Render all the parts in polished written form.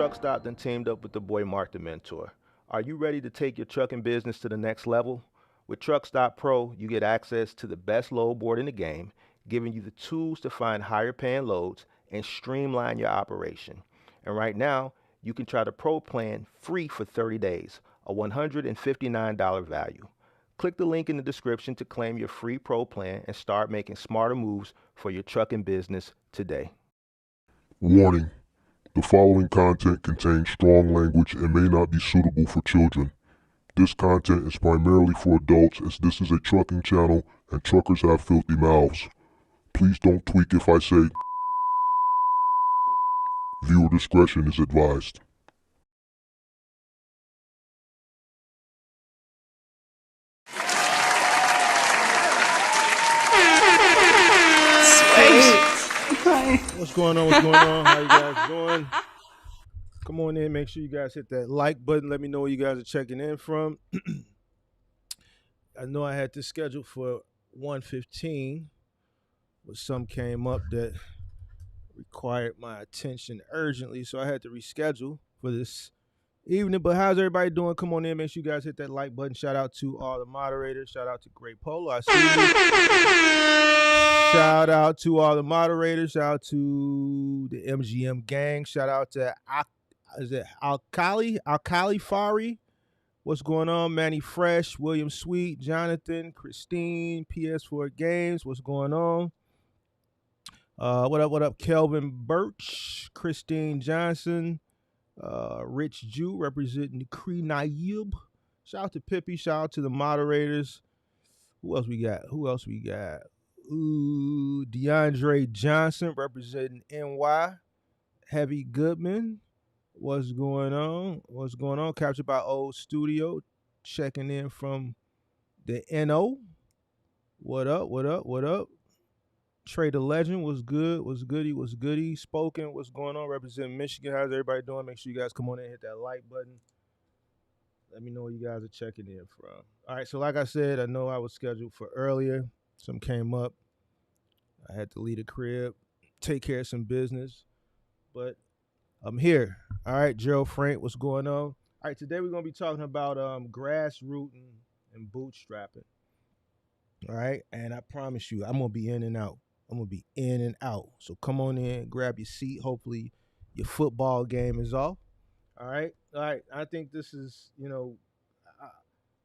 Truck Stop done teamed up with the boy Mark the Mentor. Are you ready to take your trucking business to the next level? With Truck Stop Pro, you get access to the best load board in the game, giving you the tools to find higher paying loads and streamline your operation. And right now, you can try the Pro plan free for 30 days, a $159 value. Click the link in the description to claim your free Pro plan and start making smarter moves for your trucking business today. Warning: the following content contains strong language and may not be suitable for children. This content is primarily for adults, as this is a trucking channel and truckers have filthy mouths. Please don't tweak if I say. Viewer discretion is advised. What's going on? What's going on? How you guys doing? Come on in. Make sure you guys hit that like button. Let me know where you guys are checking in from. I know I had this scheduled for 1:15, but some came up that required my attention urgently, so I had to reschedule for this evening. But how's everybody doing? Come on in. Make sure you guys hit that like button. Shout out to all the moderators. Shout out to Great Polo. I see you. Shout out to all the moderators. Shout out to the MGM gang. Shout out to Alkali Fari. What's going on? Manny Fresh, William Sweet, Jonathan, Christine, PS4 Games. What's going on? What up? Kelvin Birch, Christine Johnson, Rich Jew representing the Cree Naib. Shout out to Pippi. Shout out to the moderators. Who else we got? DeAndre Johnson representing NY. Heavy Goodman. What's going on? Captured by Old Studio. Checking in from the NO. What up? Trey the Legend was goody. Spoken, what's going on? Representing Michigan. How's everybody doing? Make sure you guys come on in and hit that like button. Let me know where you guys are checking in from. All right, so like I said, I know I was scheduled for earlier. Some came up. I had to leave the crib, take care of some business. But I'm here. All right, Gerald Frank, what's going on? All right, today we're going to be talking about grassroots and bootstrapping. All right, and I promise you, I'm going to be in and out. So come on in, grab your seat. Hopefully your football game is off. All right. I think this is,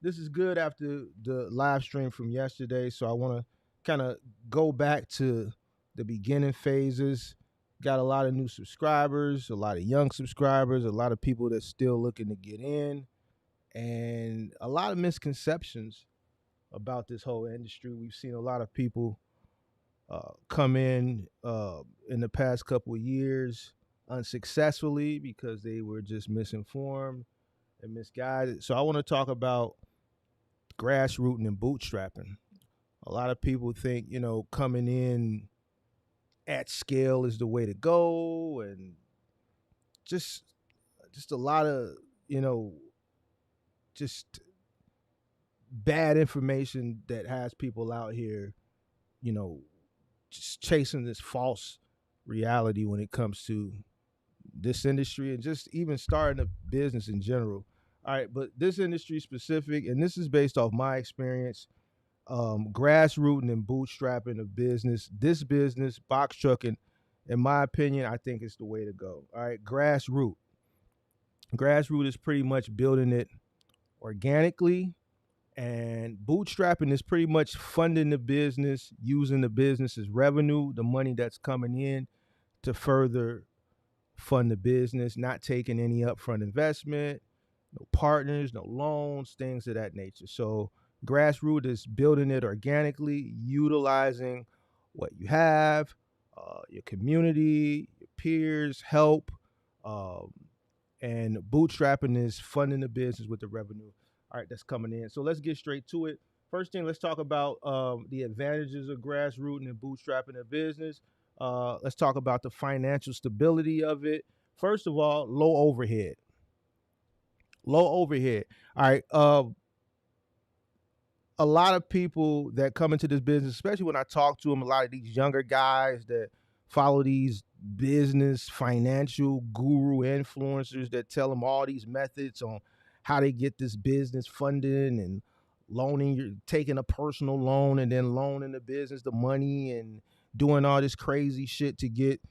this is good after the live stream from yesterday. So I want to kind of go back to the beginning phases. Got a lot of new subscribers, a lot of young subscribers, a lot of people that's still looking to get in, and a lot of misconceptions about this whole industry. We've seen a lot of people come in the past couple of years unsuccessfully because they were just misinformed and misguided. So I want to talk about grassroots and bootstrapping. A lot of people think, coming in at scale is the way to go, and just a lot of, just bad information that has people out here, just chasing this false reality when it comes to this industry and just even starting a business in general. All right, but this industry specific, and this is based off my experience, grassrooting and bootstrapping of business. This business, box trucking, in my opinion, I think it's the way to go. All right, grassroots is pretty much building it organically, and bootstrapping is pretty much funding the business, using the business's revenue, the money that's coming in, to further fund the business, not taking any upfront investment, no partners, no loans, things of that nature. So grassroots is building it organically, utilizing what you have, your community, your peers, help, and bootstrapping is funding the business with the revenue, all right, that's coming in. So let's get straight to it. First thing, let's talk about the advantages of grassrooting and bootstrapping a business. Let's talk about the financial stability of it. First of all, low overhead. All right. A lot of people that come into this business, especially when I talk to them, a lot of these younger guys that follow these business financial guru influencers that tell them all these methods on how they get this business funding and loaning, you're taking a personal loan and then loaning the business the money and doing all this crazy shit to get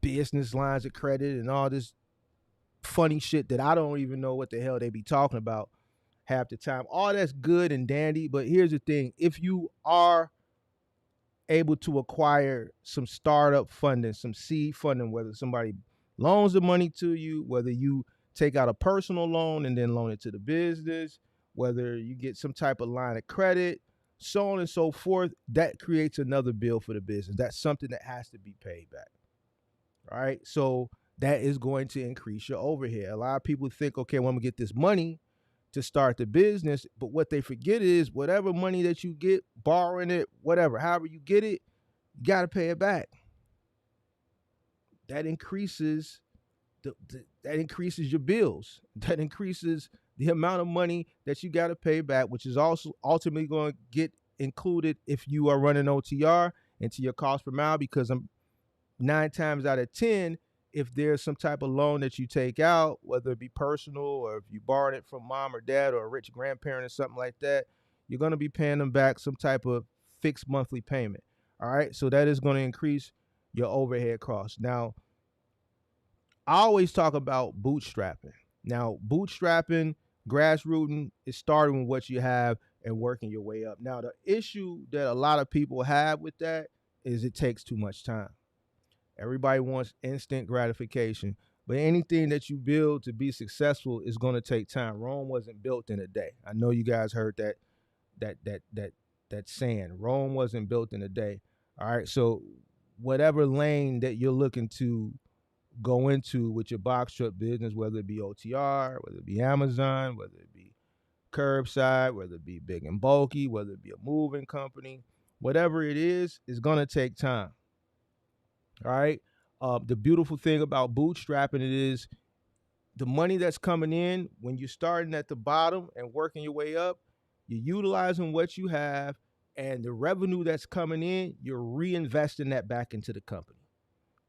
business lines of credit and all this funny shit that I don't even know what the hell they be talking about half the time. All that's good and dandy, but here's the thing: if you are able to acquire some startup funding, some seed funding, whether somebody loans the money to you, whether you take out a personal loan and then loan it to the business, whether you get some type of line of credit, so on and so forth, that creates another bill for the business. That's something that has to be paid back. All right. So that is going to increase your overhead. A lot of people think, okay, well, I'm gonna get this money to start the business, but what they forget is whatever money that you get, borrowing it, whatever, however you get it, you gotta pay it back. That increases that increases your bills. That increases the amount of money that you gotta pay back, which is also ultimately going to get included if you are running OTR into your cost per mile, because I'm 9 times out of 10, if there's some type of loan that you take out, whether it be personal or if you borrowed it from mom or dad or a rich grandparent or something like that, you're going to be paying them back some type of fixed monthly payment. All right. So that is going to increase your overhead costs. Now, I always talk about bootstrapping. Now, bootstrapping, grassrooting is starting with what you have and working your way up. Now, the issue that a lot of people have with that is it takes too much time. Everybody wants instant gratification, but anything that you build to be successful is going to take time. Rome wasn't built in a day. I know you guys heard that saying. Rome wasn't built in a day. All right, so whatever lane that you're looking to go into with your box truck business, whether it be OTR, whether it be Amazon, whether it be curbside, whether it be big and bulky, whether it be a moving company, whatever it is going to take time. All right. The beautiful thing about bootstrapping it is the money that's coming in when you're starting at the bottom and working your way up, you're utilizing what you have, and the revenue that's coming in, you're reinvesting that back into the company.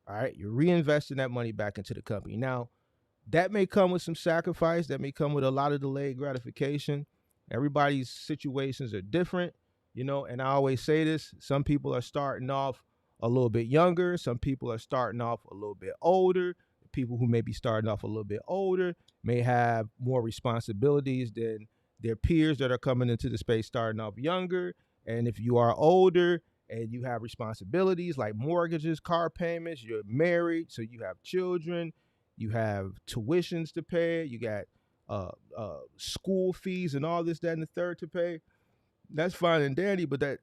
All right. You're reinvesting that money back into the company. Now, that may come with some sacrifice. That may come with a lot of delayed gratification. Everybody's situations are different, and I always say this: some people are starting off a little bit younger. Some people are starting off a little bit older. People who may be starting off a little bit older may have more responsibilities than their peers that are coming into the space starting off younger. And if you are older and you have responsibilities like mortgages, car payments, you're married, so you have children, you have tuitions to pay, you got school fees and all this, that, and the third to pay. That's fine and dandy, but that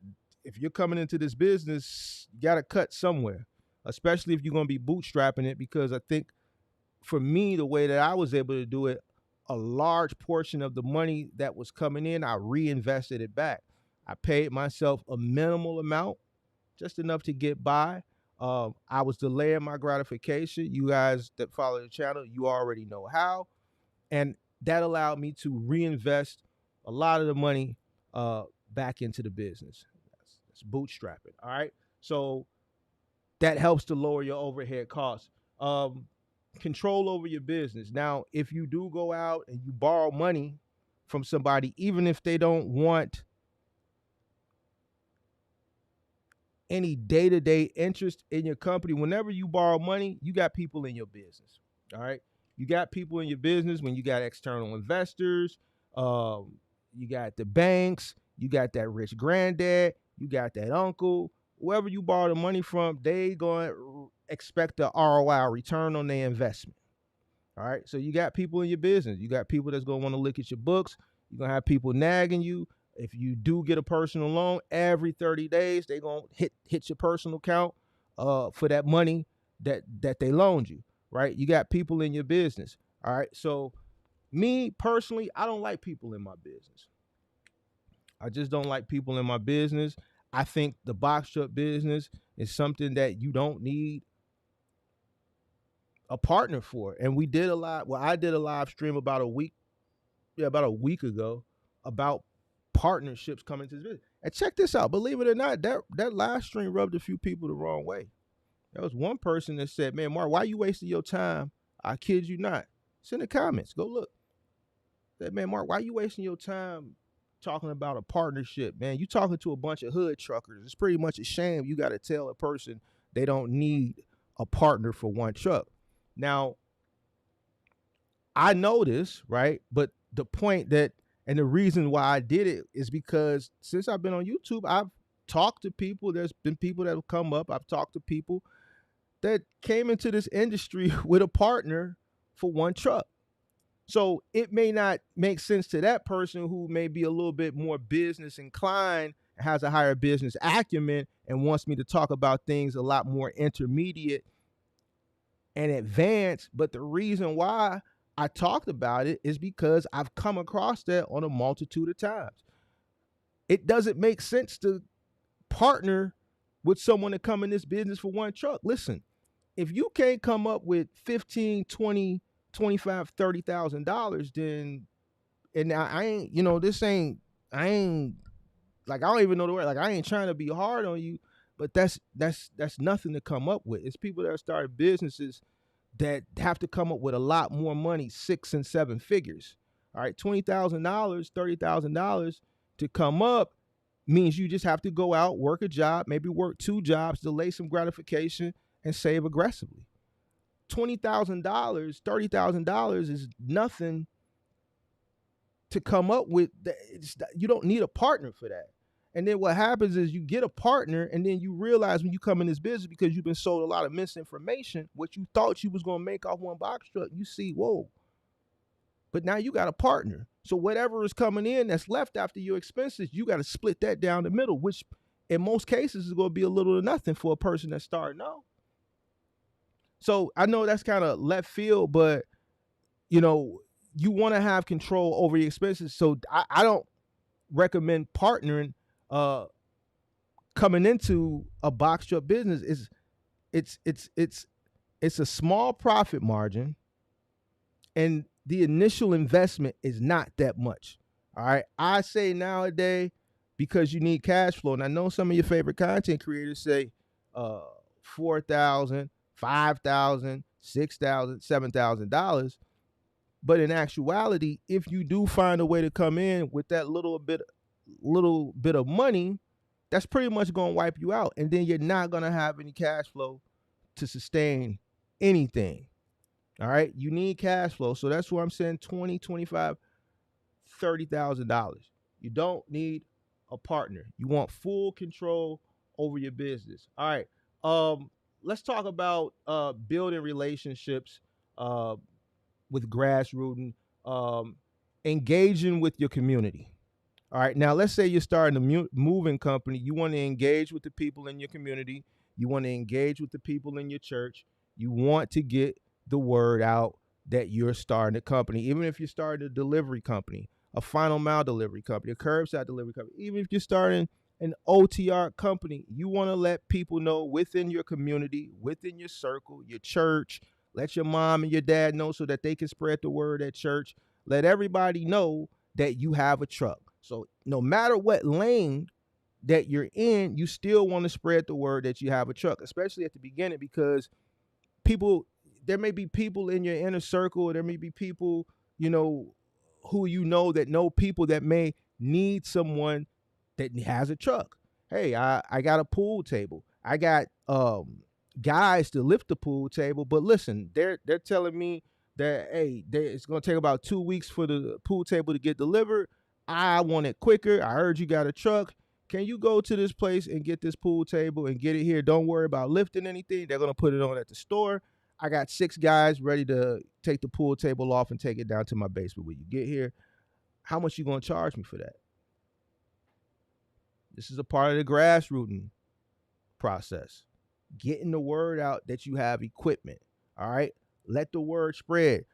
if you're coming into this business, you got to cut somewhere, especially if you're going to be bootstrapping it. Because I think for me, the way that I was able to do it, a large portion of the money that was coming in, I reinvested it back. I paid myself a minimal amount, just enough to get by. I was delaying my gratification. You guys that follow the channel, you already know how. And that allowed me to reinvest a lot of the money back into the business. That's bootstrapping. All right. So that helps to lower your overhead costs. Control over your business. Now, if you do go out and you borrow money from somebody, even if they don't want any day-to-day interest in your company, whenever you borrow money, you got people in your business. All right. You got people in your business when you got external investors, you got the banks, you got that rich granddad, you got that uncle, whoever you borrow the money from, they going to expect the ROI, return on their investment. All right. So you got people in your business. You got people that's going to want to look at your books. You're going to have people nagging you. If you do get a personal loan, every 30 days, they're going to hit your personal account for that money that they loaned you. Right. You got people in your business. All right. So me personally, I don't like people in my business. I just don't like people in my business. I think the box truck business is something that you don't need a partner for. And we did a lot. Well, I did a live stream about a week ago about partnerships coming to this business. And check this out. Believe it or not, that live stream rubbed a few people the wrong way. There was one person that said, "Man, Mark, why are you wasting your time?" I kid you not. It's in the comments. Go look. Said, "Man, Mark, why are you wasting your time talking about a partnership, man? You talking to a bunch of hood truckers. It's pretty much a shame you got to tell a person they don't need a partner for one truck." Now, I know this, right? But the point that and the reason why I did it is because since I've been on YouTube, I've talked to people. There's been people that have come up. I've talked to people that came into this industry with a partner for one truck. So it may not make sense to that person who may be a little bit more business inclined, has a higher business acumen, and wants me to talk about things a lot more intermediate and advanced. But the reason why I talked about it is because I've come across that on a multitude of times. It doesn't make sense to partner with someone to come in this business for one truck. Listen, if you can't come up with 15, 20, 25, $30,000, then and I ain't, this ain't, I ain't like I don't even know the word. Like I ain't trying to be hard on you, but that's nothing to come up with. It's people that are starting businesses that have to come up with a lot more money, 6 and 7 figures. All right, $20,000, $30,000 to come up means you just have to go out, work a job, maybe work 2 jobs, delay some gratification, and save aggressively. $20,000, $30,000 is nothing to come up with. You don't need a partner for that. And then what happens is you get a partner, and then you realize when you come in this business, because you've been sold a lot of misinformation, what you thought you was going to make off one box truck, you see, whoa. But now you got a partner. So whatever is coming in that's left after your expenses, you got to split that down the middle, which in most cases is going to be a little to nothing for a person that's starting out. So I know that's kind of left field, but you want to have control over your expenses. So I don't recommend partnering coming into a box truck business. It's a small profit margin, and the initial investment is not that much. All right, I say nowadays, because you need cash flow, and I know some of your favorite content creators say $4,000, $5,000, $6,000, $7,000. But in actuality, if you do find a way to come in with that little bit of money, that's pretty much going to wipe you out. And then you're not going to have any cash flow to sustain anything. All right. You need cash flow. So that's why I'm saying $20,000, $25,000, $30,000. You don't need a partner. You want full control over your business. All right. Let's talk about building relationships with grassroots, engaging with your community. All right. Now, let's say you're starting a moving company. You want to engage with the people in your community. You want to engage with the people in your church. You want to get the word out that you're starting a company, even if you're starting a delivery company, a final mile delivery company, a curbside delivery company, even if you're starting an OTR company, you want to let people know within your community, within your circle, your church. Let your mom and your dad know so that they can spread the word at church. Let everybody know that you have a truck. So no matter what lane that you're in, you still want to spread the word that you have a truck, especially at the beginning, because there may be people in your inner circle, there may be people, who that know people that may need someone that has a truck. Hey, I got a pool table. I got guys to lift the pool table, but listen, they're telling me that it's gonna take about 2 weeks for the pool table to get delivered. I want it quicker. I heard you got a truck. Can you go to this place and get this pool table and get it here? Don't worry about lifting anything. They're gonna put it on at the store. I got 6 guys ready to take the pool table off and take it down to my basement when you get here. How much you gonna charge me for that? This is a part of the grassroots process. Getting the word out that you have equipment. All right. Let the word spread.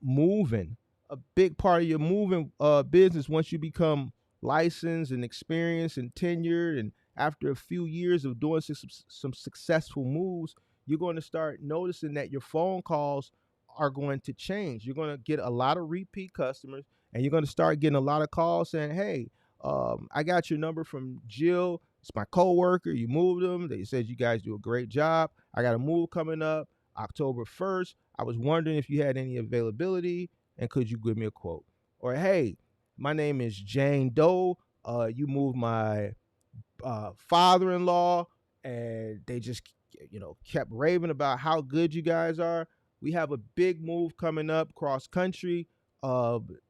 Moving. A big part of your moving business, once you become licensed and experienced and tenured, and after a few years of doing some successful moves, you're going to start noticing that your phone calls are going to change. You're going to get a lot of repeat customers, and you're going to start getting a lot of calls saying, hey, I got your number from Jill. It's my coworker. You moved them. They said you guys do a great job. I got a move coming up October 1st. I was wondering if you had any availability and could you give me a quote? Or hey, my name is Jane Doe. You moved my father-in-law, and they just kept raving about how good you guys are. We have a big move coming up cross country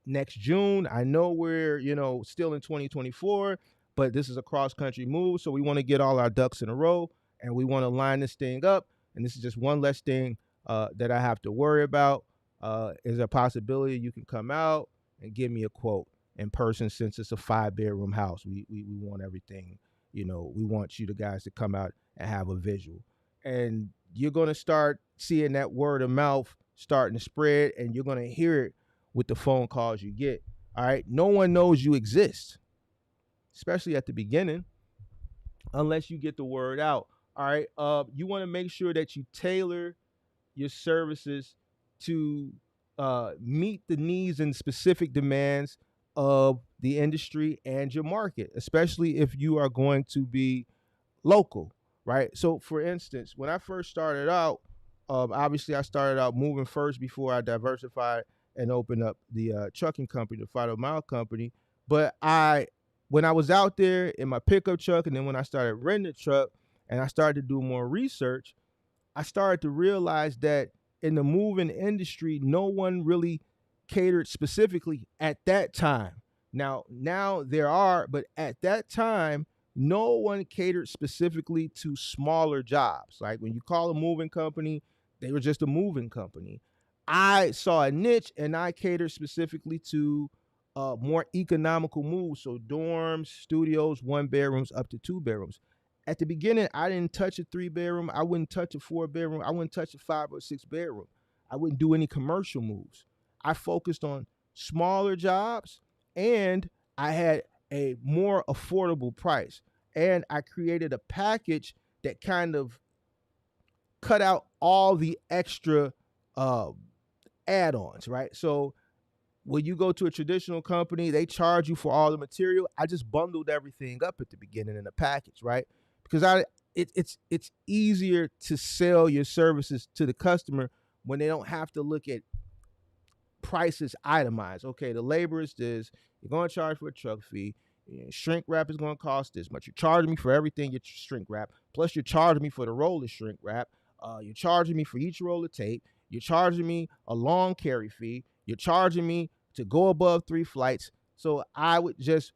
next June. I know we're still in 2024, but this is a cross country move, so we want to get all our ducks in a row, and we want to line this thing up. And this is just one less thing that I have to worry about. Is a possibility you can come out and give me a quote in person, since it's a 5-bedroom house. We want everything. We want you guys to come out and have a visual. And you're going to start seeing that word of mouth starting to spread, and you're going to hear it with the phone calls you get. All right. No one knows you exist, especially at the beginning, unless you get the word out. All right. You want to make sure that you tailor your services to meet the needs and specific demands of the industry and your market, especially if you are going to be local, right? So, for instance, when I first started out, obviously I started out moving first before I diversified and opened up the trucking company, the Final Mile company. But when I was out there in my pickup truck, and then when I started renting a truck and I started to do more research, I started to realize that in the moving industry, no one really catered specifically at that time. Now there are, but at that time, no one catered specifically to smaller jobs. Like when you call a moving company, they were just a moving company. I saw a niche and I catered specifically to more economical moves. So dorms, studios, 1 bedrooms up to 2 bedrooms. At the beginning, I didn't touch a 3 bedroom. I wouldn't touch a 4 bedroom. I wouldn't touch a 5 or 6 bedroom. I wouldn't do any commercial moves. I focused on smaller jobs, and I had a more affordable price. And I created a package that kind of cut out all the extra uh, add-ons, right? So when you go to a traditional company, they charge you for all the material. I just bundled everything up at the beginning in a package, right? Because it's easier to sell your services to the customer when they don't have to look at prices itemized. Okay, the labor is this. You're going to charge for a truck fee. Shrink wrap is going to cost this much. You're charging me for everything you shrink wrap. Plus, you're charging me for the roll of shrink wrap. You're charging me for each roll of tape. You're charging me a long carry fee. You're charging me to go above 3 flights. So I would just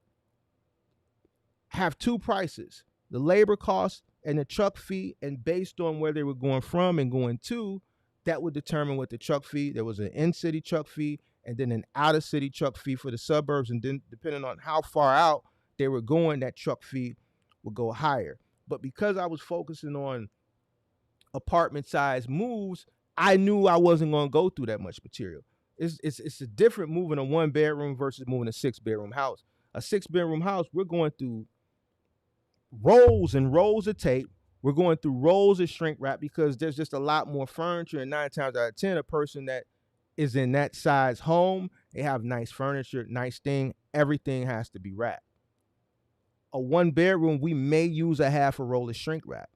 have 2 prices: the labor cost and the truck fee. And based on where they were going from and going to, that would determine what the truck fee. There was an in-city truck fee and then an out-of-city truck fee for the suburbs. And then depending on how far out they were going, that truck fee would go higher. But because I was focusing on apartment size moves, I knew I wasn't going to go through that much material. It's a different moving a 1 bedroom versus moving a 6 bedroom house. A 6 bedroom house, we're going through rolls and rolls of tape. We're going through rolls of shrink wrap because there's just a lot more furniture. And 9 times out of 10, a person that is in that size home, they have nice furniture, nice thing. Everything has to be wrapped. A 1 bedroom, we may use a half a roll of shrink wrap.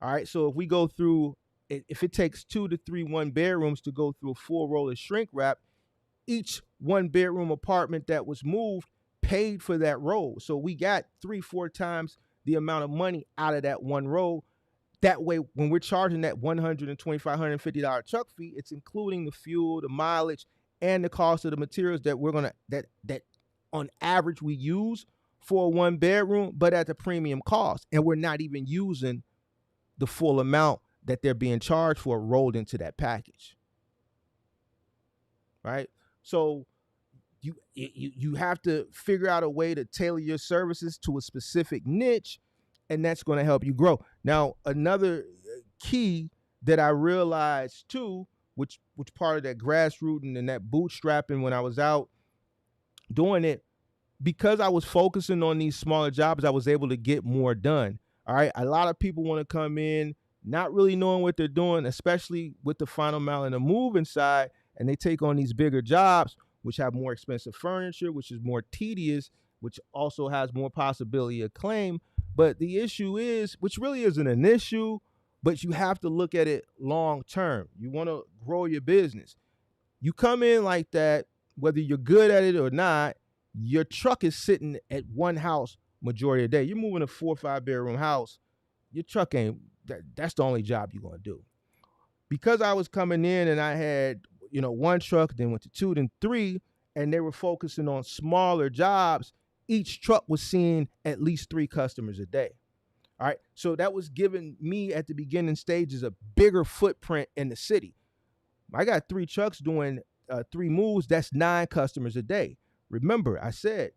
All right. So if we go through, if it takes 2 to 3 1 bedrooms to go through a full roll of shrink wrap, each 1 bedroom apartment that was moved paid for that roll. So we got 3-4 times the amount of money out of that one roll. That way, when we're charging that $125, $150 truck fee, it's including the fuel, the mileage, and the cost of the materials that we're gonna that on average we use for a 1 bedroom, but at the premium cost. And we're not even using the full amount that they're being charged for rolled into that package. Right? So you have to figure out a way to tailor your services to a specific niche, and that's going to help you grow. Now, another key that I realized too, which part of that grassroots and that bootstrapping when I was out doing it, because I was focusing on these smaller jobs, I was able to get more done. All right. A lot of people want to come in not really knowing what they're doing, especially with the final mile and the moving side, and they take on these bigger jobs, which have more expensive furniture, which is more tedious, which also has more possibility of claim. But the issue is, which really isn't an issue, but you have to look at it long term. You want to grow your business. You come in like that, whether you're good at it or not, your truck is sitting at one house majority of the day. You're moving a 4 or 5 bedroom house. Your truck ain't that's the only job you're gonna do. Because I was coming in and I had, one truck, then went to two, then three, and they were focusing on smaller jobs, each truck was seeing at least 3 customers a day. All right. So that was giving me at the beginning stages a bigger footprint in the city. I got 3 trucks doing 3 moves. That's 9 customers a day. Remember, I said,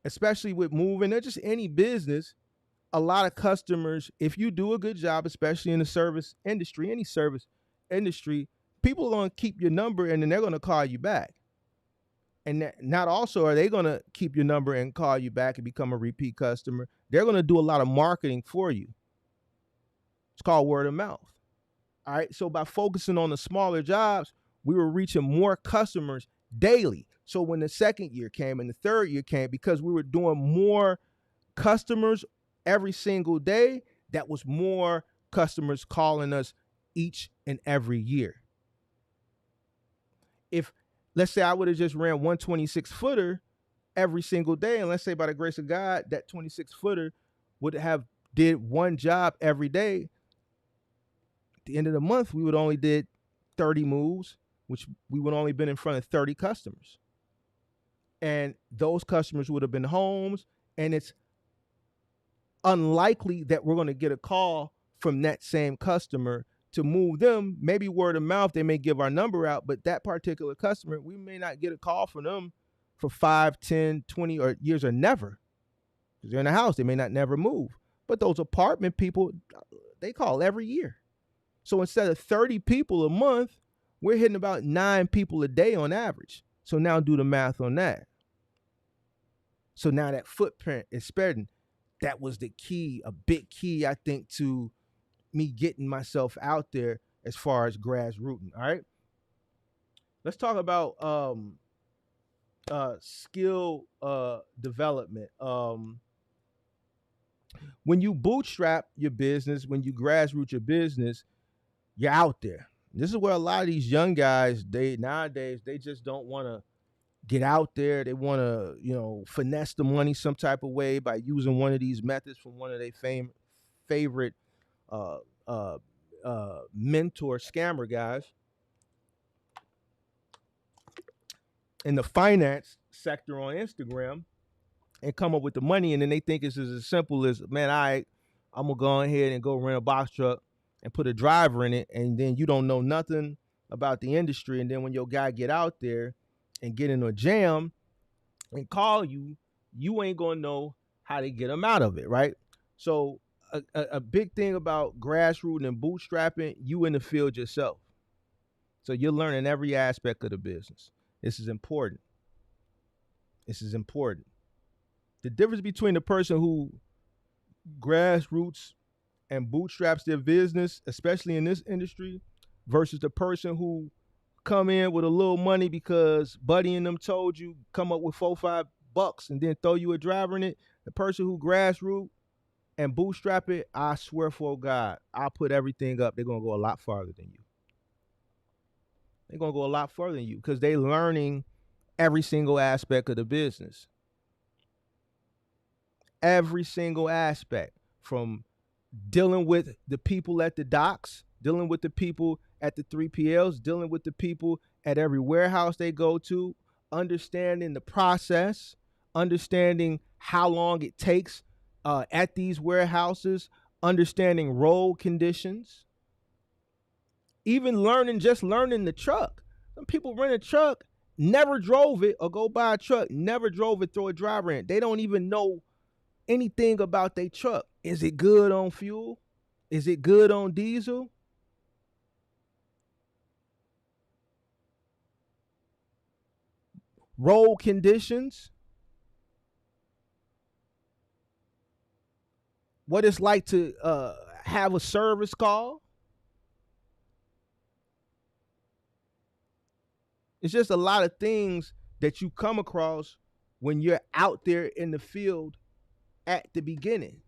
especially with moving or just any business, a lot of customers, if you do a good job, especially in the service industry, any service industry, people are going to keep your number and then they're going to call you back. And not also are they going to keep your number and call you back and become a repeat customer. They're going to do a lot of marketing for you. It's called word of mouth. All right. So by focusing on the smaller jobs, we were reaching more customers daily. So when the second year came and the third year came, because we were doing more customers every single day, that was more customers calling us each and every year. If, let's say, I would have just ran one 26-footer every single day, and let's say by the grace of God, that 26-footer would have did one job every day, at the end of the month, we would only did 30 moves, which we would only been in front of 30 customers. And those customers would have been homes, and it's unlikely that we're going to get a call from that same customer to move them. Maybe word of mouth, they may give our number out, but that particular customer, we may not get a call from them for 5, 10, 20 or years or never. Because they're in a house, they may not never move. But those apartment people, they call every year. So instead of 30 people a month, we're hitting about 9 people a day on average. So now do the math on that. So now that footprint is spreading. That was the key, a big key, I think, to me getting myself out there as far as grassrooting. All right. Let's talk about skill development. When you bootstrap your business, when you grassroot your business, you're out there. This is where a lot of these young guys, nowadays, they just don't want to get out there. They want to, finesse the money some type of way by using one of these methods from one of their favorite mentor scammer guys in the finance sector on Instagram, and come up with the money. And then they think it's as simple as, man, I'm going to go ahead and go rent a box truck and put a driver in it. And then you don't know nothing about the industry. And then when your guy get out there and get in a jam and call you, you ain't going to know how to get them out of it, right? So a big thing about grassroots and bootstrapping, you in the field yourself. So you're learning every aspect of the business. This is important. This is important. The difference between the person who grassroots and bootstraps their business, especially in this industry, versus the person who come in with a little money because buddy and them told you come up with $4-5 and then throw you a driver in it. The person who grassroots and bootstrap it, I swear for God, I'll put everything up. They're gonna go a lot farther than you. They're gonna go a lot further than you because they're learning every single aspect of the business. Every single aspect, from dealing with the people at the docks, dealing with the people at the 3PLs, dealing with the people at every warehouse they go to, understanding the process, understanding how long it takes at these warehouses, understanding road conditions, even learning the truck. Some people rent a truck, never drove it, or go buy a truck, never drove it, throw a driver in it. They don't even know anything about their truck. Is it good on fuel? Is it good on diesel? Road conditions? What it's like to have a service call? It's just a lot of things that you come across when you're out there in the field at the beginning.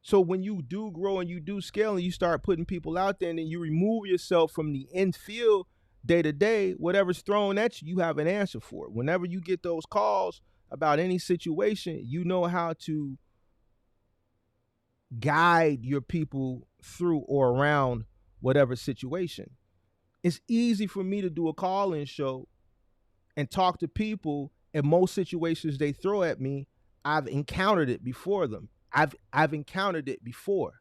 So when you do grow and you do scale and you start putting people out there and then you remove yourself from the infield day to day, whatever's thrown at you, you have an answer for it. Whenever you get those calls about any situation, you know how to guide your people through or around whatever situation. It's easy for me to do a call-in show and talk to people. In most situations they throw at me, I've encountered it before them. I've encountered it before.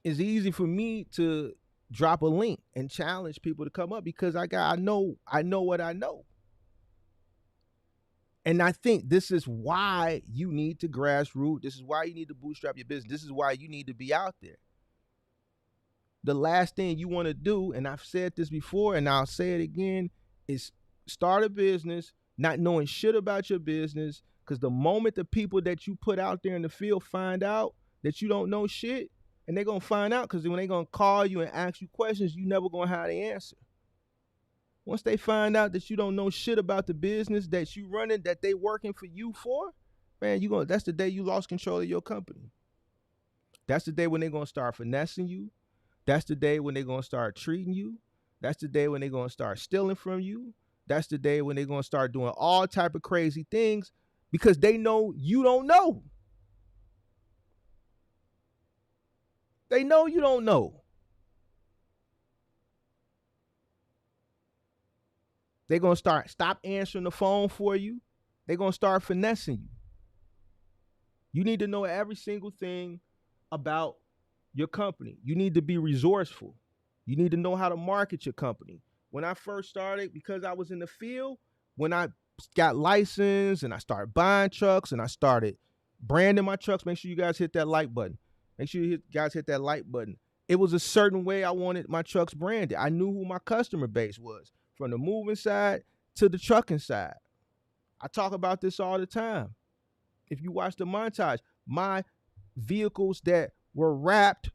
It's easy for me to drop a link and challenge people to come up because I know what I know. And I think this is why you need to grassroots. This is why you need to bootstrap your business. This is why you need to be out there. The last thing you want to do, and I've said this before and I'll say it again, is start a business not knowing shit about your business, because the moment the people that you put out there in the field find out that you don't know shit, and they're going to find out because when they're going to call you and ask you questions, you never going to have the answer. Once they find out that you don't know shit about the business that you running, that they working for you for, man, that's the day you lost control of your company. That's the day when they're going to start finessing you. That's the day when they're going to start treating you. That's the day when they're going to start stealing from you. That's the day when they're going to start doing all type of crazy things because they know you don't know. They know you don't know. They're going to stop answering the phone for you. They're going to start finessing you. You need to know every single thing about your company. You need to be resourceful. You need to know how to market your company. When I first started, because I was in the field, when I got licensed and I started buying trucks and I started branding my trucks, make sure you guys hit that like button. Make sure you guys hit that like button. It was a certain way I wanted my trucks branded. I knew who my customer base was, from the moving side to the trucking side. I talk about this all the time. If you watch the montage, my vehicles that were wrapped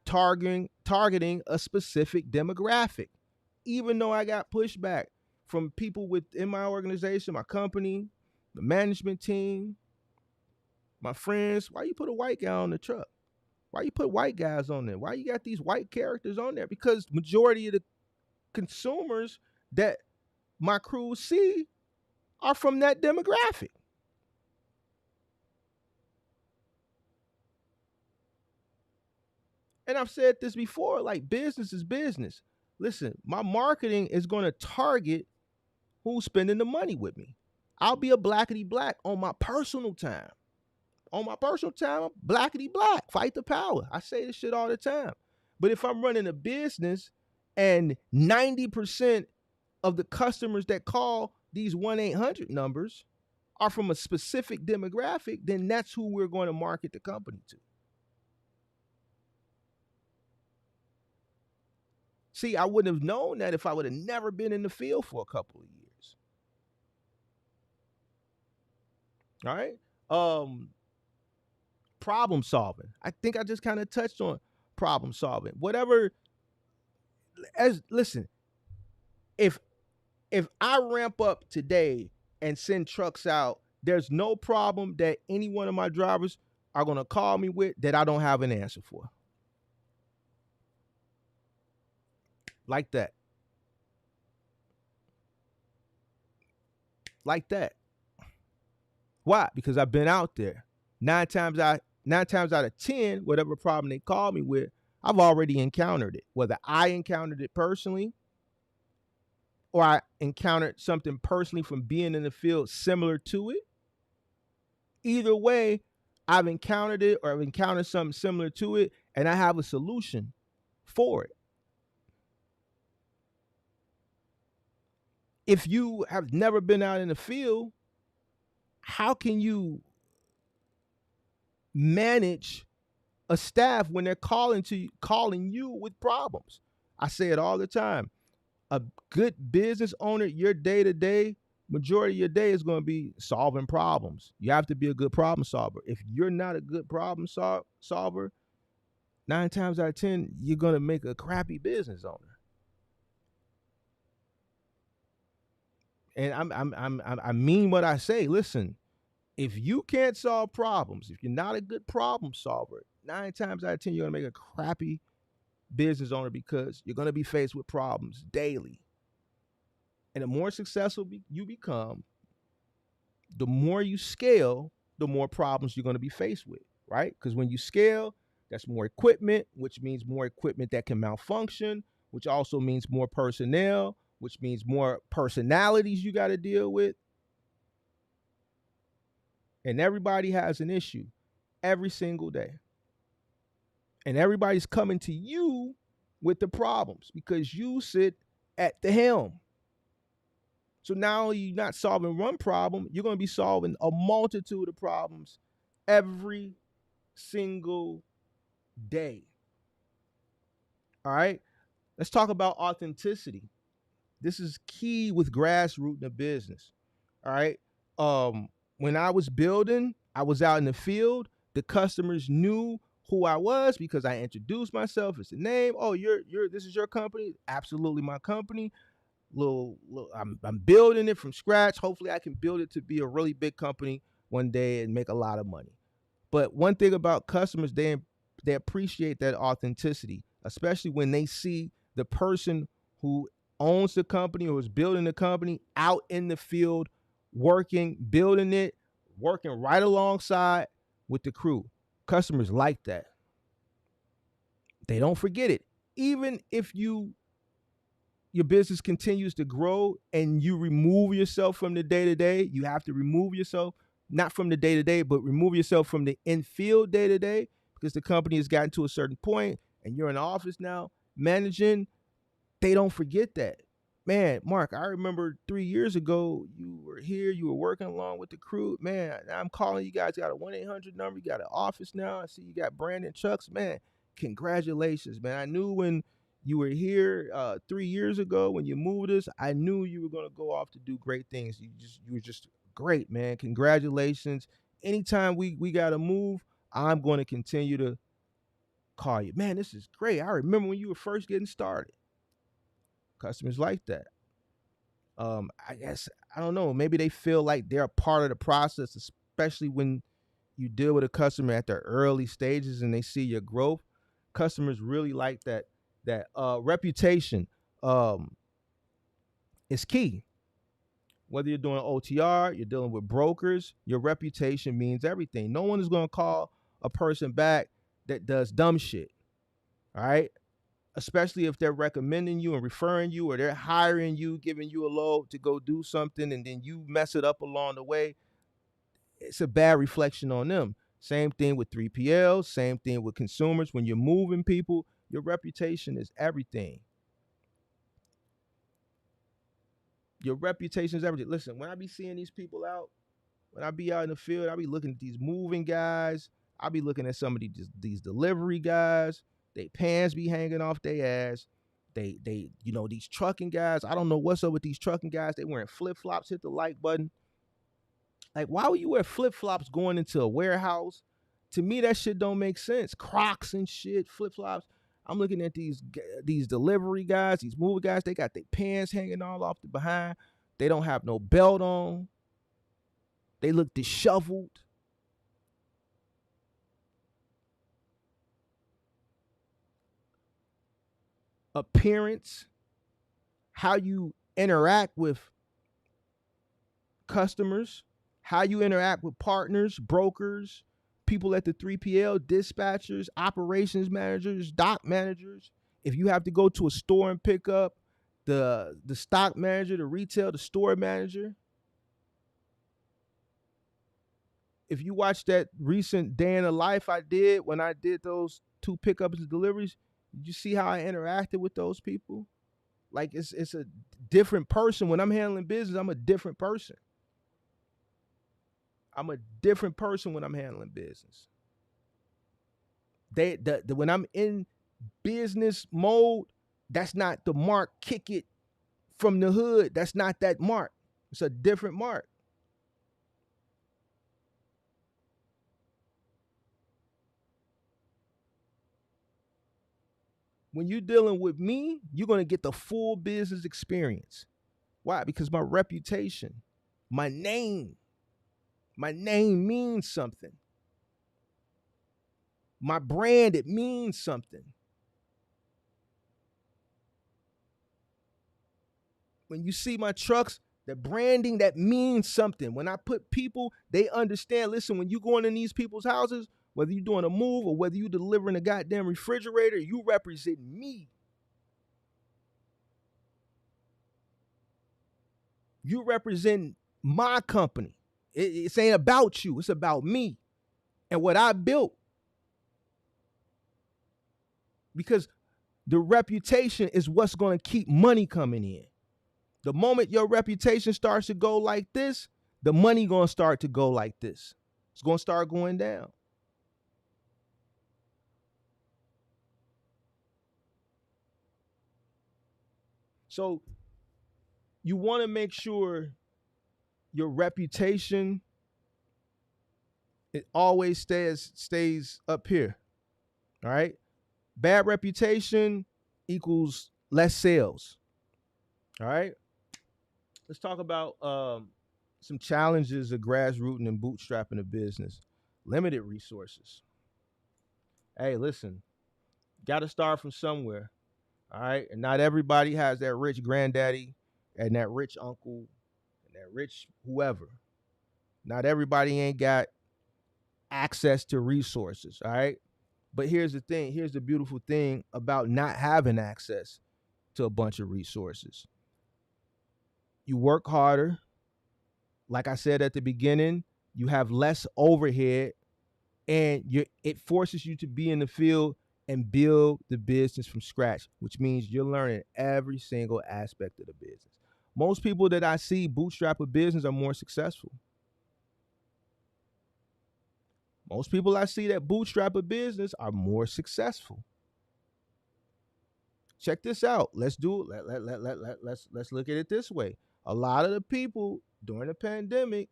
targeting a specific demographic. Even though I got pushback from people within my organization, my company, the management team, my friends, why you put a white guy on the truck? Why you put white guys on there? Why you got these white characters on there? Because majority of the consumers that my crew see are from that demographic. And I've said this before, like, business is business. Listen, my marketing is going to target who's spending the money with me. I'll be a blackety black on my personal time. On my personal time, I'm blackety black. Fight the power. I say this shit all the time. But if I'm running a business and 90% of the customers that call these 1-800 numbers are from a specific demographic, then that's who we're going to market the company to. See, I wouldn't have known that if I would have never been in the field for a couple of years. All right. Problem solving. I think I just kind of touched on problem solving. Whatever. Listen, if I ramp up today and send trucks out, there's no problem that any one of my drivers are gonna call me with that I don't have an answer for. Like that. Like that. Why? Because I've been out there. 9 times out of 10, whatever problem they call me with, I've already encountered it. Whether I encountered it personally or I encountered something personally from being in the field similar to it. Either way, I've encountered it or I've encountered something similar to it, and I have a solution for it. If you have never been out in the field, how can you manage a staff when they're calling you with problems? I say it all the time. A good business owner, your day-to-day, majority of your day is going to be solving problems. You have to be a good problem solver. If you're not a good problem solver, 9 times out of 10, you're going to make a crappy business owner. And I mean what I say. Listen, if you can't solve problems, if you're not a good problem solver, 9 times out of 10 you're gonna make a crappy business owner because you're gonna be faced with problems daily. And the more successful you become, the more you scale, the more problems you're going to be faced with, right? Because when you scale, that's more equipment, which means more equipment that can malfunction, which also means more personnel, which means more personalities you got to deal with. And everybody has an issue every single day. And everybody's coming to you with the problems because you sit at the helm. So not only are you not solving one problem, you're going to be solving a multitude of problems every single day. All right. Let's talk about authenticity. This is key with grassroots in the business. All right. When I was building, I was out in the field. The customers knew who I was because I introduced myself. It's the name. Oh, this is your company. Absolutely my company. I'm building it from scratch. Hopefully I can build it to be a really big company one day and make a lot of money. But one thing about customers, they appreciate that authenticity, especially when they see the person who owns the company or is building the company out in the field, working, building it, working right alongside with the crew. Customers like that. They don't forget it. Even if your business continues to grow and you remove yourself from the day to day, you have to remove yourself, not from the day to day, but remove yourself from the in-field day to day because the company has gotten to a certain point and you're in the office now managing. They don't forget that. Man, Mark, I remember 3 years ago, you were here, you were working along with the crew. Man, I'm calling you guys, got a 1-800 number, you got an office now. I see you got Brandon Chucks. Man, congratulations, man. I knew when you were here 3 years ago, when you moved us, I knew you were going to go off to do great things. You were just great, man. Congratulations. Anytime we got to move, I'm going to continue to call you. Man, this is great. I remember when you were first getting started. Customers like that. I guess I don't know. Maybe they feel like they're a part of the process, especially when you deal with a customer at their early stages and they see your growth. Customers really like that. That reputation is key. Whether you're doing OTR, you're dealing with brokers, your reputation means everything. No one is going to call a person back that does dumb shit. All right. Especially if they're recommending you and referring you or they're hiring you, giving you a load to go do something and then you mess it up along the way, it's a bad reflection on them. Same thing with 3PLs, same thing with consumers. When you're moving people, your reputation is everything. Your reputation is everything. Listen, when I be seeing these people out, when I be out in the field, I be looking at these moving guys. I be looking at some of these delivery guys. They pants be hanging off their ass. These trucking guys. I don't know what's up with these trucking guys. They wearing flip flops. Hit the like button. Like, why would you wear flip flops going into a warehouse? To me, that shit don't make sense. Crocs and shit, flip flops. I'm looking at these delivery guys, these moving guys. They got their pants hanging all off the behind. They don't have no belt on. They look disheveled. Appearance, how you interact with customers, how you interact with partners, brokers, people at the 3PL, dispatchers, operations managers, dock managers. If you have to go to a store and pick up the stock manager, the retail, the store manager. If you watch that recent day in the life I did when I did those 2 pickups and deliveries, did you see how I interacted with those people? Like it's a different person. When I'm handling business, I'm a different person. I'm a different person when I'm handling business. When I'm in business mode, that's not the Mark kick it from the hood. That's not that Mark. It's a different Mark. When you're dealing with me, you're going to get the full business experience. Why? Because my reputation, my name means something. My brand, it means something. When you see my trucks, the branding, that means something. When I put people, they understand. Listen, when you going in these people's houses, whether you're doing a move or whether you're delivering a goddamn refrigerator, you represent me. You represent my company. It ain't about you. It's about me and what I built. Because the reputation is what's going to keep money coming in. The moment your reputation starts to go like this, the money going to start to go like this. It's going to start going down. So you want to make sure your reputation, it always stays up here. All right? Bad reputation equals less sales. All right? Let's talk about some challenges of grassrooting and bootstrapping a business. Limited resources. Hey, listen, got to start from somewhere. All right. And not everybody has that rich granddaddy and that rich uncle and that rich whoever. Not everybody ain't got access to resources. All right. But here's the thing. Here's the beautiful thing about not having access to a bunch of resources. You work harder. Like I said at the beginning, you have less overhead, and it forces you to be in the field and build the business from scratch, which means you're learning every single aspect of the business. Most people that I see bootstrap a business are more successful. Most people I see that bootstrap a business are more successful. Check this out. Let's do it. Let's look at it this way. A lot of the people during the pandemic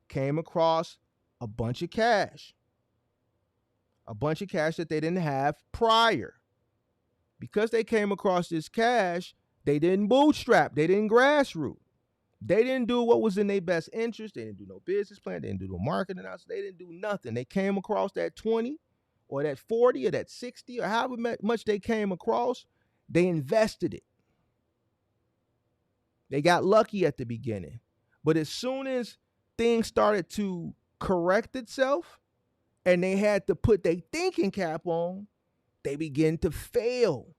came across a bunch of cash. A bunch of cash that they didn't have prior. Because they came across this cash, they didn't bootstrap, they didn't grassroot. They didn't do what was in their best interest. They didn't do no business plan. They didn't do no marketing. They didn't do nothing. They came across that 20 or that 40 or that 60 or however much they came across. They invested it. They got lucky at the beginning. But as soon as things started to correct itself and they had to put their thinking cap on, they began to fail.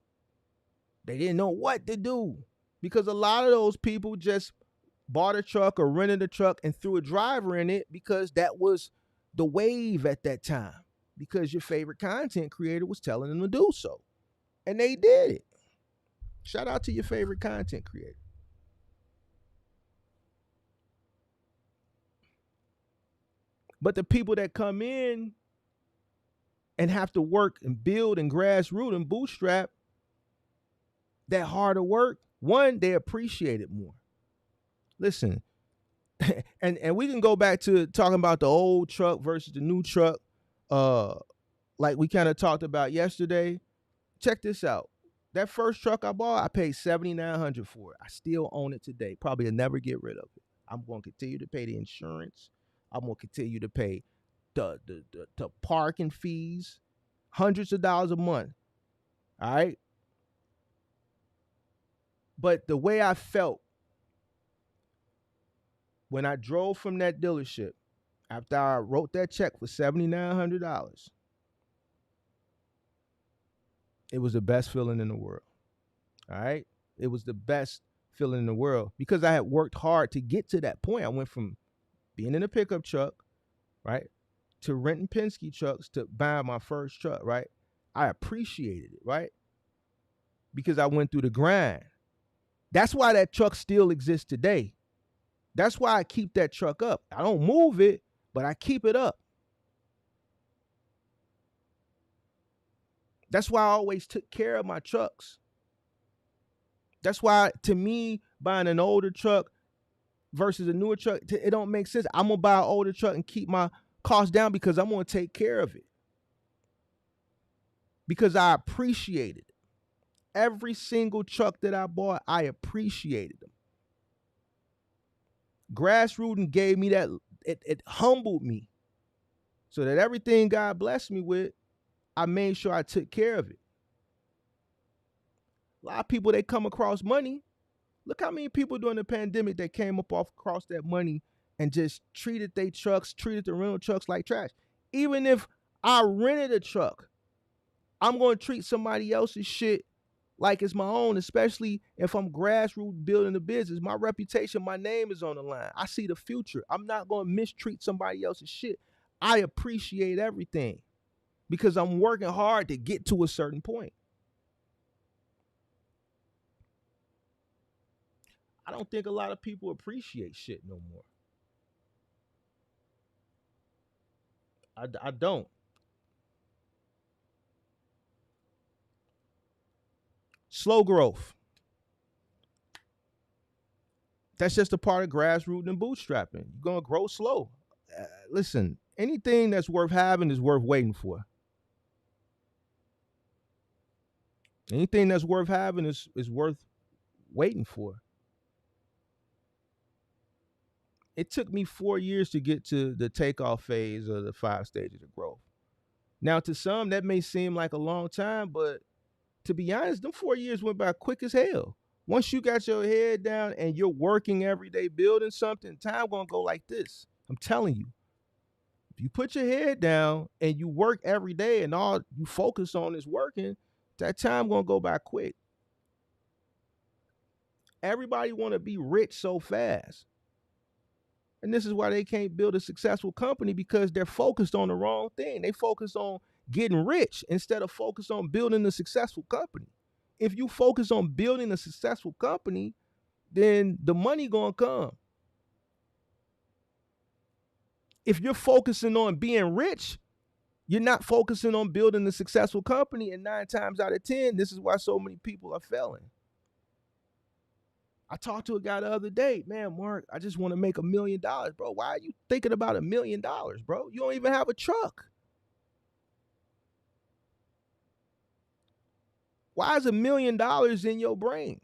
They didn't know what to do because a lot of those people just bought a truck or rented a truck and threw a driver in it because that was the wave at that time, because your favorite content creator was telling them to do so. And they did it. Shout out to your favorite content creator. But the people that come in and have to work and build and grassroot and bootstrap, that harder work, one, they appreciate it more. Listen, and we can go back to talking about the old truck versus the new truck, like we kind of talked about yesterday. Check this out. That first truck I bought, I paid $7,900 for it. I still own it today. Probably will never get rid of it. I'm going to continue to pay the insurance. I'm going to continue to pay the parking fees, hundreds of dollars a month. All right. But the way I felt when I drove from that dealership after I wrote that check for $7,900, it was the best feeling in the world. All right. It was the best feeling in the world because I had worked hard to get to that point. I went from being in a pickup truck, right, to renting Penske trucks to buying my first truck, right? I appreciated it, right? Because I went through the grind. That's why that truck still exists today. That's why I keep that truck up. I don't move it, but I keep it up. That's why I always took care of my trucks. That's why, to me, buying an older truck versus a newer truck, it don't make sense. I'm going to buy an older truck and keep my costs down because I'm going to take care of it. Because I appreciated it. Every single truck that I bought, I appreciated them. Grassroots gave me that, it humbled me so that everything God blessed me with, I made sure I took care of it. A lot of people, they come across money. Look how many people during the pandemic that came up off across that money and just treated their trucks, treated the rental trucks like trash. Even if I rented a truck, I'm going to treat somebody else's shit like it's my own, especially if I'm grassroots building a business. My reputation, my name is on the line. I see the future. I'm not going to mistreat somebody else's shit. I appreciate everything because I'm working hard to get to a certain point. I don't think a lot of people appreciate shit no more. I don't. Slow growth. That's just a part of grassroots and bootstrapping. You're going to grow slow. Listen, anything that's worth having is worth waiting for. Anything that's worth having is worth waiting for. It took me 4 years to get to the takeoff phase of the 5 stages of growth. Now, to some, that may seem like a long time, but to be honest, them 4 years went by quick as hell. Once you got your head down and you're working every day building something, time gonna go like this. I'm telling you. If you put your head down and you work every day and all you focus on is working, that time gonna go by quick. Everybody wanna be rich so fast. And this is why they can't build a successful company, because they're focused on the wrong thing. They focus on getting rich instead of focus on building a successful company. If you focus on building a successful company, then the money gonna come. If you're focusing on being rich, you're not focusing on building a successful company, and 9 times out of 10, this is why so many people are failing. I talked to a guy the other day, man, Mark, I just want to make $1 million, bro. Why are you thinking about $1 million, bro? You don't even have a truck. Why is $1 million in your brain?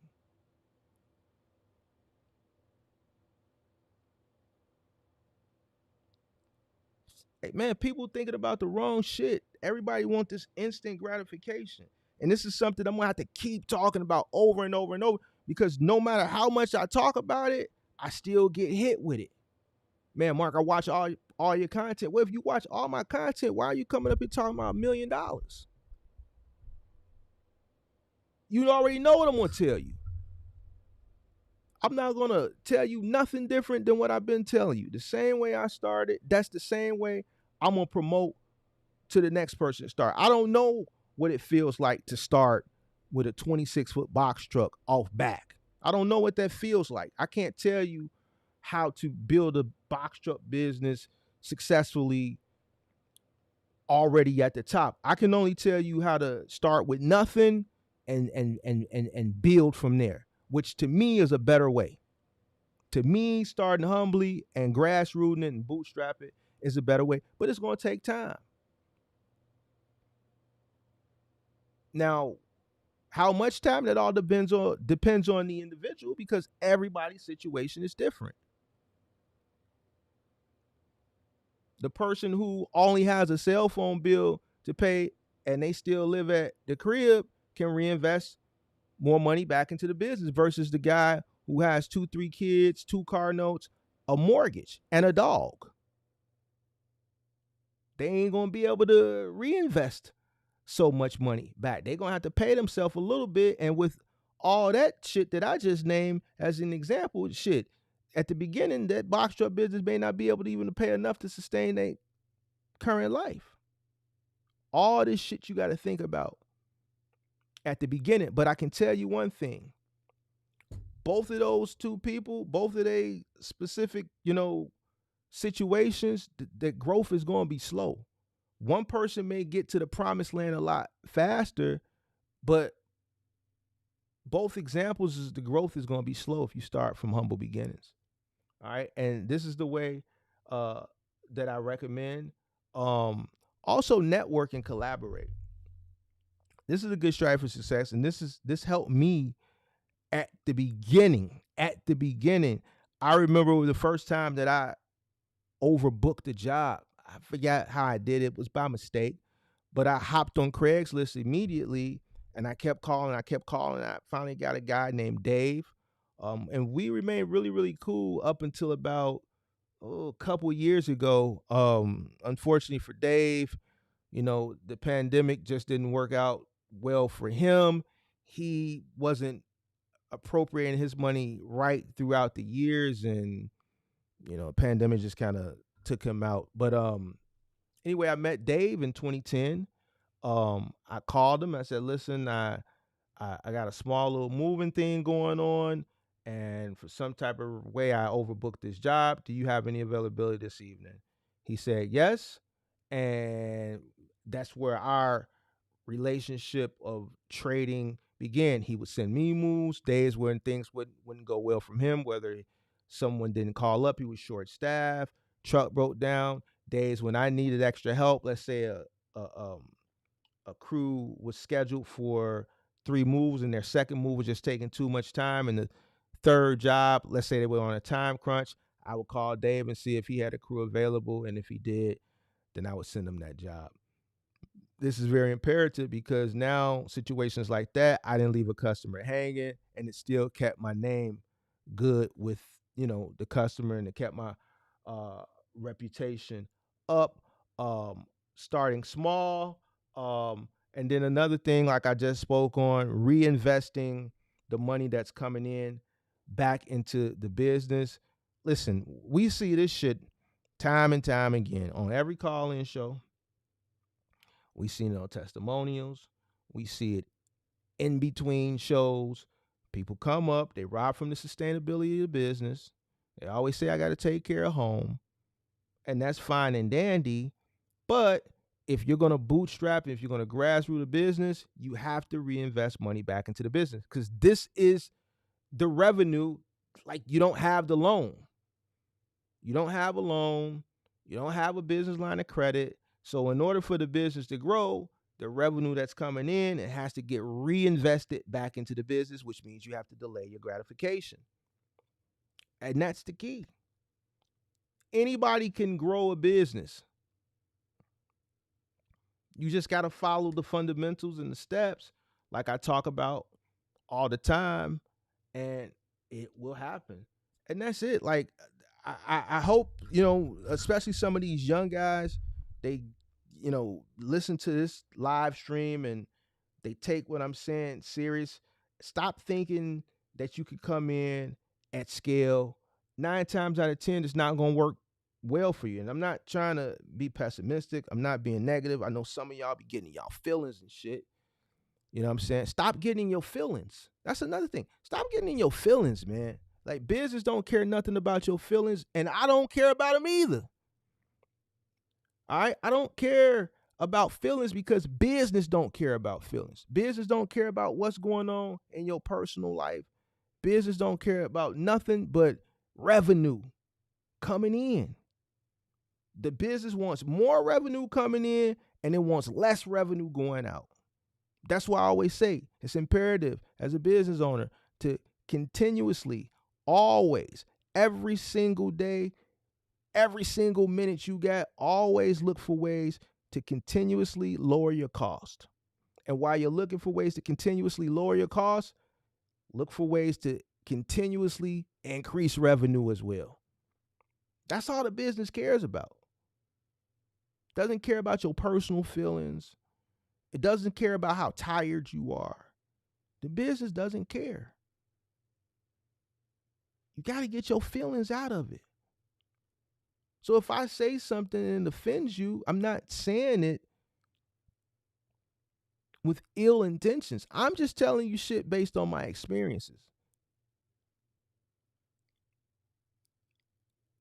Hey, man, people thinking about the wrong shit. Everybody wants this instant gratification. And this is something I'm going to have to keep talking about over and over and over, because no matter how much I talk about it, I still get hit with it. Man, Mark, I watch all your content. Well, if you watch all my content, why are you coming up here talking about $1 million? You already know what I'm going to tell you. I'm not going to tell you nothing different than what I've been telling you. The same way I started, that's the same way I'm going to promote to the next person to start. I don't know what it feels like to start with a 26-foot box truck off back. I don't know what that feels like. I can't tell you how to build a box truck business successfully already at the top. I can only tell you how to start with nothing and build from there, which to me is a better way. To me, starting humbly and grassrooting it and bootstrap it is a better way, but it's going to take time. Now, how much time? That all depends on the individual, because everybody's situation is different. The person who only has a cell phone bill to pay and they still live at the crib can reinvest more money back into the business versus the guy who has 2-3 kids, 2 car notes, a mortgage, and a dog. They ain't gonna be able to reinvest so much money back. They're gonna have to pay themselves a little bit. And with all that shit that I just named as an example, shit, at the beginning, that box truck business may not be able to even pay enough to sustain their current life. All this shit you got to think about at the beginning. But I can tell you one thing. Both of those two people, both of their specific, situations, that growth is going to be slow. One person may get to the promised land a lot faster, but both examples is the growth is going to be slow if you start from humble beginnings. All right. And this is the way that I recommend. Also network and collaborate. This is a good strategy for success. And this helped me at the beginning. I remember the first time that I overbooked a job. I forgot how I did it. It was by mistake, but I hopped on Craigslist immediately, and I kept calling. I kept calling. I finally got a guy named Dave, and we remained really, really cool up until about a couple years ago. Unfortunately for Dave, the pandemic just didn't work out well for him. He wasn't appropriating his money right throughout the years, and pandemic just kind of took him out. But anyway, I met Dave in 2010. I called him. I said, "Listen, I got a small little moving thing going on, and for some type of way, I overbooked this job. Do you have any availability this evening?" He said yes, and that's where our relationship of trading began. He would send me moves, days when things wouldn't go well from him, whether someone didn't call up, he was short staffed, truck broke down, days when I needed extra help. Let's say a um a crew was scheduled for 3 moves and their second move was just taking too much time, and the third job, let's say they were on a time crunch, I would call Dave and see if he had a crew available, and if he did, then I would send him that job. This is very imperative because now situations like that, I didn't leave a customer hanging, and it still kept my name good with the customer, and it kept my uh, reputation up. Um, Starting small, and then another thing, like I just spoke on, reinvesting the money that's coming in back into the business. Listen, we see this shit time and time again on every call-in show. We see it on testimonials. We see it in between shows. People come up, they rob from the sustainability of the business. They always say, I got to take care of home. And that's fine and dandy. But if you're going to bootstrap, if you're going to grassroots a business, you have to reinvest money back into the business because this is the revenue. Like, you don't have the loan. You don't have a loan. You don't have a business line of credit. So in order for the business to grow, the revenue that's coming in, it has to get reinvested back into the business, which means you have to delay your gratification. And that's the key. Anybody can grow a business. You just got to follow the fundamentals and the steps, like I talk about all the time, and it will happen. And that's it. Like, I hope, especially some of these young guys, they, listen to this live stream and they take what I'm saying serious. Stop thinking that you could come in at scale. 9 times out of 10, it's not going to work well for you. And I'm not trying to be pessimistic. I'm not being negative. I know some of y'all be getting y'all feelings and shit. You know what I'm saying? Stop getting your feelings. That's another thing. Stop getting in your feelings, man. Like, business don't care nothing about your feelings, and I don't care about them either. All right? I don't care about feelings because business don't care about feelings. Business don't care about what's going on in your personal life. Business don't care about nothing but revenue coming in. The business wants more revenue coming in, and it wants less revenue going out. That's why I always say it's imperative as a business owner to continuously, always, every single day, every single minute you got, always look for ways to continuously lower your cost. And while you're looking for ways to continuously lower your cost, look for ways to continuously increase revenue as well. That's all the business cares about. Doesn't care about your personal feelings. It doesn't care about how tired you are. The business doesn't care. You got to get your feelings out of it. So if I say something and it offends you, I'm not saying it with ill intentions. I'm just telling you shit based on my experiences.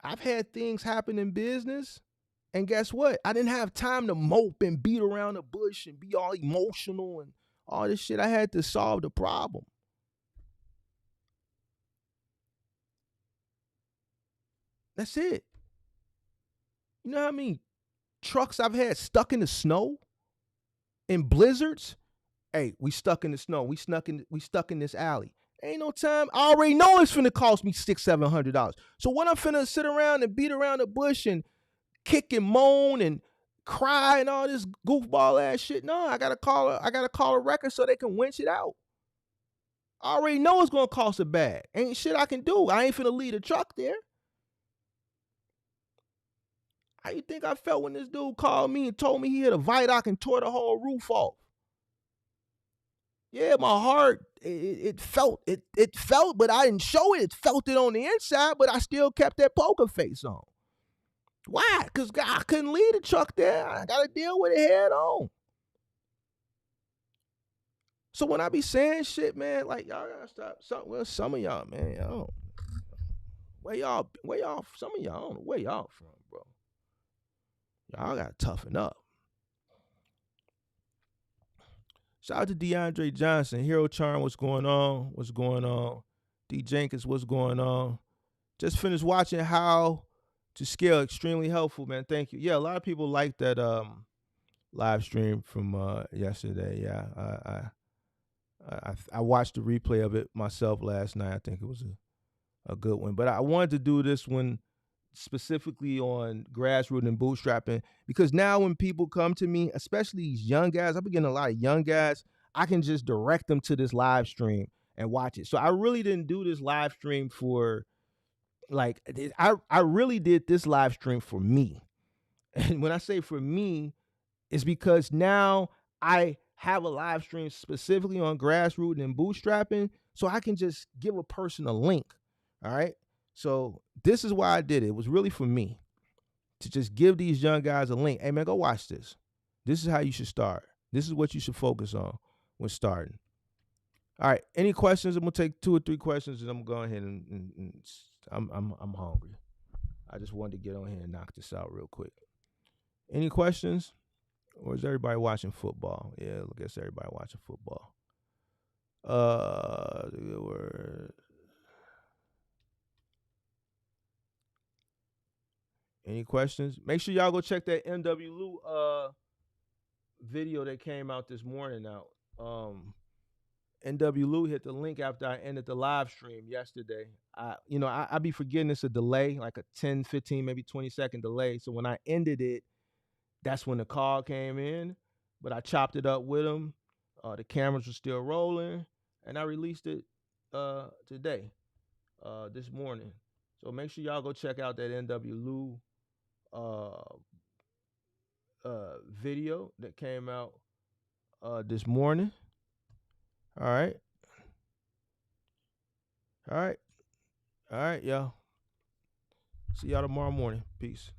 I've had things happen in business, and guess what? I didn't have time to mope and beat around the bush and be all emotional and all this shit. I had to solve the problem. That's it. You know how I mean? Trucks I've had stuck in the snow, in blizzards. Hey, we stuck in the snow. We stuck in this alley. Ain't no time. I already know it's finna cost me $600-700. So what I'm finna sit around and beat around the bush and kick and moan and cry and all this goofball ass shit? No, I gotta call a record so they can winch it out. I already know it's gonna cost a bag. Ain't shit I can do. I ain't finna leave a truck there. How you think I felt when this dude called me and told me he hit a Vidoc and tore the whole roof off? Yeah, my heart, it felt, but I didn't show it. It felt it on the inside, but I still kept that poker face on. Why? Because I couldn't leave the truck there. I got to deal with it head on. So when I be saying shit, man, like, y'all got to stop. Some of y'all, man, y'all, where y'all, some of y'all, I don't know where y'all from, bro. Y'all got to toughen up. Shout out to DeAndre Johnson. Hero Charm, what's going on? What's going on? D Jenkins, what's going on? Just finished watching How to Scale. Extremely helpful, man. Thank you. Yeah, a lot of people like that live stream from yesterday. Yeah, I watched the replay of it myself last night. I think it was a good one. But I wanted to do this one specifically on grassroots and bootstrapping, because now when people come to me, especially these young guys, I've been getting a lot of young guys, I can just direct them to this live stream and watch it. So I really didn't do this live stream for, like, I really did this live stream for me. And when I say for me, it's because now I have a live stream specifically on grassroots and bootstrapping, so I can just give a person a link. All right. So this is why I did it. It was really for me to just give these young guys a link. Hey, man, go watch this. This is how you should start. This is what you should focus on when starting. All right. Any questions? I'm gonna take 2 or 3 questions, and I'm gonna go ahead and I'm hungry. I just wanted to get on here and knock this out real quick. Any questions? Or is everybody watching football? Yeah, I guess everybody watching football. Any questions? Make sure y'all go check that MW Lou video that came out this morning out. NW Lou hit the link after I ended the live stream yesterday. I be forgetting it's a delay, like a 10, 15, maybe 20-second delay. So when I ended it, that's when the call came in. But I chopped it up with him. The cameras were still rolling, and I released it today, this morning. So make sure y'all go check out that NW Lou video that came out this morning. All right. All right. All right, y'all. See y'all tomorrow morning. Peace.